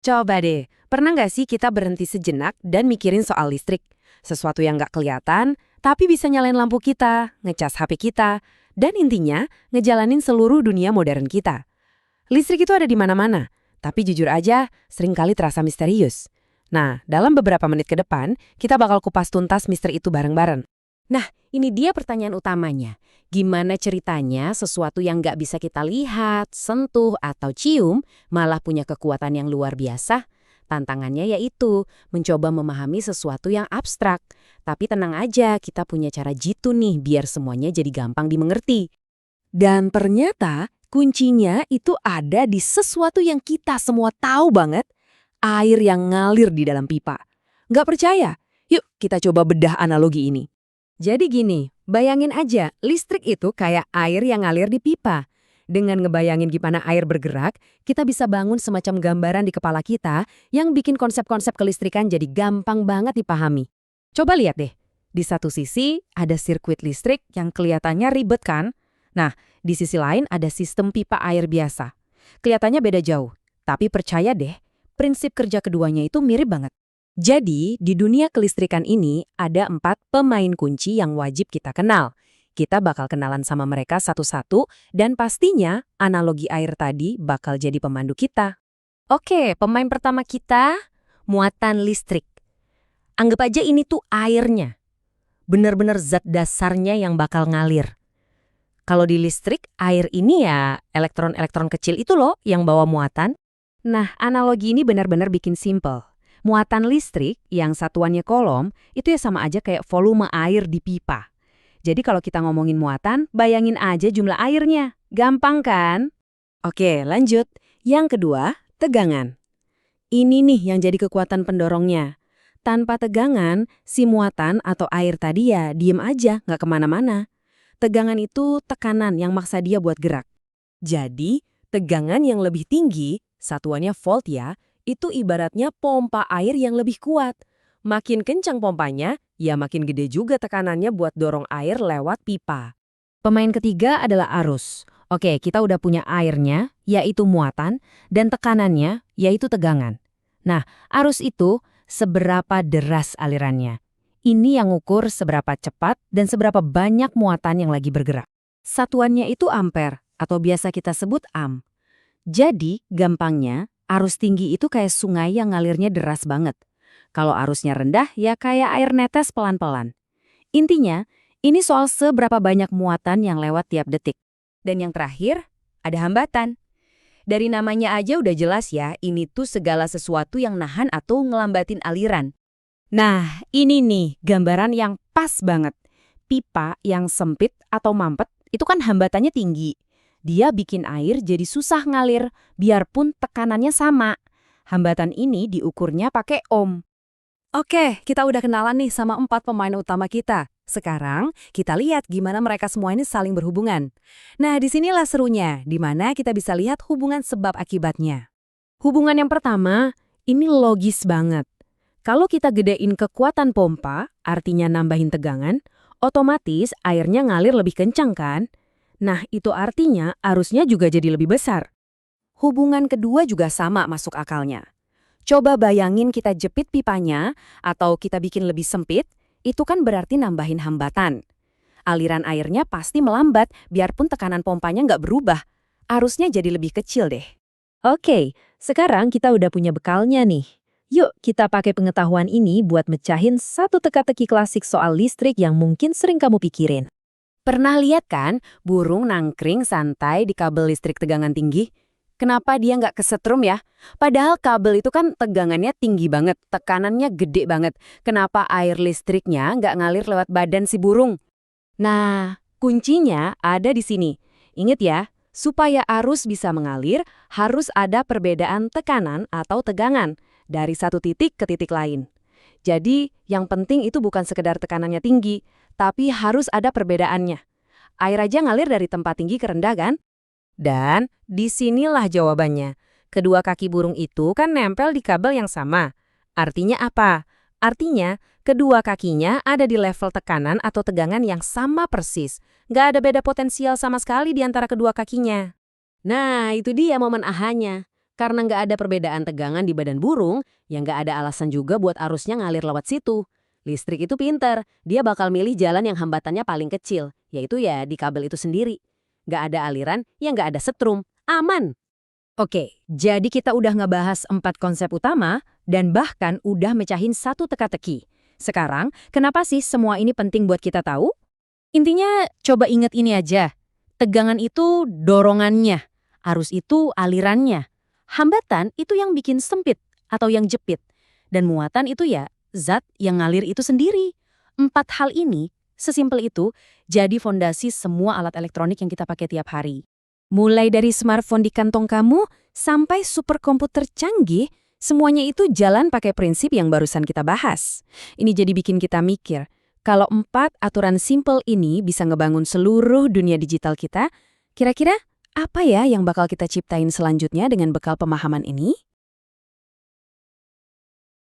Coba deh, pernah nggak sih kita berhenti sejenak dan mikirin soal listrik? Sesuatu yang nggak kelihatan, tapi bisa nyalain lampu kita, ngecas HP kita, dan intinya ngejalanin seluruh dunia modern kita. Listrik itu ada di mana-mana, tapi jujur aja seringkali terasa misterius. Nah, dalam beberapa menit ke depan, kita bakal kupas tuntas misteri itu bareng-bareng. Nah, ini dia pertanyaan utamanya. Gimana ceritanya sesuatu yang nggak bisa kita lihat, sentuh, atau cium malah punya kekuatan yang luar biasa? Tantangannya yaitu mencoba memahami sesuatu yang abstrak. Tapi tenang aja, kita punya cara jitu nih biar semuanya jadi gampang dimengerti. Dan ternyata kuncinya itu ada di sesuatu yang kita semua tahu banget, air yang ngalir di dalam pipa. Nggak percaya? Yuk kita coba bedah analogi ini. Jadi gini, bayangin aja, listrik itu kayak air yang ngalir di pipa. Dengan ngebayangin gimana air bergerak, kita bisa bangun semacam gambaran di kepala kita yang bikin konsep-konsep kelistrikan jadi gampang banget dipahami. Coba lihat deh, di satu sisi ada sirkuit listrik yang kelihatannya ribet kan? Nah, di sisi lain ada sistem pipa air biasa. Kelihatannya beda jauh, tapi percaya deh, prinsip kerja keduanya itu mirip banget. Jadi, di dunia kelistrikan ini ada 4 pemain kunci yang wajib kita kenal. Kita bakal kenalan sama mereka satu-satu dan pastinya analogi air tadi bakal jadi pemandu kita. Oke, pemain pertama kita, muatan listrik. Anggap aja ini tuh airnya. Bener-bener zat dasarnya yang bakal ngalir. Kalau di listrik, air ini ya elektron-elektron kecil itu loh yang bawa muatan. Nah, analogi ini benar-benar bikin simple. Muatan listrik yang satuannya kolom itu ya sama aja kayak volume air di pipa. Jadi kalau kita ngomongin muatan, bayangin aja jumlah airnya. Gampang kan? Oke, lanjut. Yang kedua, tegangan. Ini nih yang jadi kekuatan pendorongnya. Tanpa tegangan, si muatan atau air tadi ya diem aja, nggak kemana-mana. Tegangan itu tekanan yang maksa dia buat gerak. Jadi, tegangan yang lebih tinggi, satuannya volt ya, itu ibaratnya pompa air yang lebih kuat. Makin kencang pompanya, ya makin gede juga tekanannya buat dorong air lewat pipa. Pemain ketiga adalah arus. Oke, kita udah punya airnya, yaitu muatan, dan tekanannya, yaitu tegangan. Nah, arus itu seberapa deras alirannya. Ini yang ukur seberapa cepat dan seberapa banyak muatan yang lagi bergerak. Satuannya itu ampere, atau biasa kita sebut am. Jadi, gampangnya, arus tinggi itu kayak sungai yang ngalirnya deras banget. Kalau arusnya rendah, ya kayak air netes pelan-pelan. Intinya, ini soal seberapa banyak muatan yang lewat tiap detik. Dan yang terakhir, ada hambatan. Dari namanya aja udah jelas ya, ini tuh segala sesuatu yang nahan atau ngelambatin aliran. Nah, ini nih gambaran yang pas banget. Pipa yang sempit atau mampet itu kan hambatannya tinggi. Dia bikin air jadi susah ngalir, biarpun tekanannya sama. Hambatan ini diukurnya pakai ohm. Oke, kita udah kenalan nih sama 4 pemain utama kita. Sekarang, kita lihat gimana mereka semua ini saling berhubungan. Nah, disinilah serunya, di mana kita bisa lihat hubungan sebab akibatnya. Hubungan yang pertama, ini logis banget. Kalau kita gedein kekuatan pompa, artinya nambahin tegangan, otomatis airnya ngalir lebih kencang kan? Nah, itu artinya arusnya juga jadi lebih besar. Hubungan kedua juga sama masuk akalnya. Coba bayangin kita jepit pipanya atau kita bikin lebih sempit, itu kan berarti nambahin hambatan. Aliran airnya pasti melambat biarpun tekanan pompanya nggak berubah. Arusnya jadi lebih kecil deh. Oke, sekarang kita udah punya bekalnya nih. Yuk kita pakai pengetahuan ini buat mecahin satu teka-teki klasik soal listrik yang mungkin sering kamu pikirin. Pernah lihat kan burung nangkring santai di kabel listrik tegangan tinggi? Kenapa dia nggak kesetrum ya? Padahal kabel itu kan tegangannya tinggi banget, tekanannya gede banget. Kenapa air listriknya nggak ngalir lewat badan si burung? Nah, kuncinya ada di sini. Ingat ya, supaya arus bisa mengalir, harus ada perbedaan tekanan atau tegangan dari satu titik ke titik lain. Jadi, yang penting itu bukan sekedar tekanannya tinggi, tapi harus ada perbedaannya. Air aja ngalir dari tempat tinggi ke rendah kan? Dan disinilah jawabannya. Kedua kaki burung itu kan nempel di kabel yang sama. Artinya apa? Artinya, kedua kakinya ada di level tekanan atau tegangan yang sama persis. Nggak ada beda potensial sama sekali di antara kedua kakinya. Nah, itu dia momen ahanya. Karena nggak ada perbedaan tegangan di badan burung, ya nggak ada alasan juga buat arusnya ngalir lewat situ. Listrik itu pinter, dia bakal milih jalan yang hambatannya paling kecil, yaitu ya di kabel itu sendiri. Nggak ada aliran, ya nggak ada setrum. Aman! Oke, jadi kita udah ngebahas 4 konsep utama dan bahkan udah mecahin satu teka-teki. Sekarang, kenapa sih semua ini penting buat kita tahu? Intinya, coba inget ini aja. Tegangan itu dorongannya, arus itu alirannya. Hambatan itu yang bikin sempit atau yang jepit. Dan muatan itu ya zat yang ngalir itu sendiri. 4 hal ini, sesimpel itu, jadi fondasi semua alat elektronik yang kita pakai tiap hari. Mulai dari smartphone di kantong kamu sampai superkomputer canggih, semuanya itu jalan pakai prinsip yang barusan kita bahas. Ini jadi bikin kita mikir, kalau 4 aturan simple ini bisa ngebangun seluruh dunia digital kita, kira-kira apa ya yang bakal kita ciptain selanjutnya dengan bekal pemahaman ini?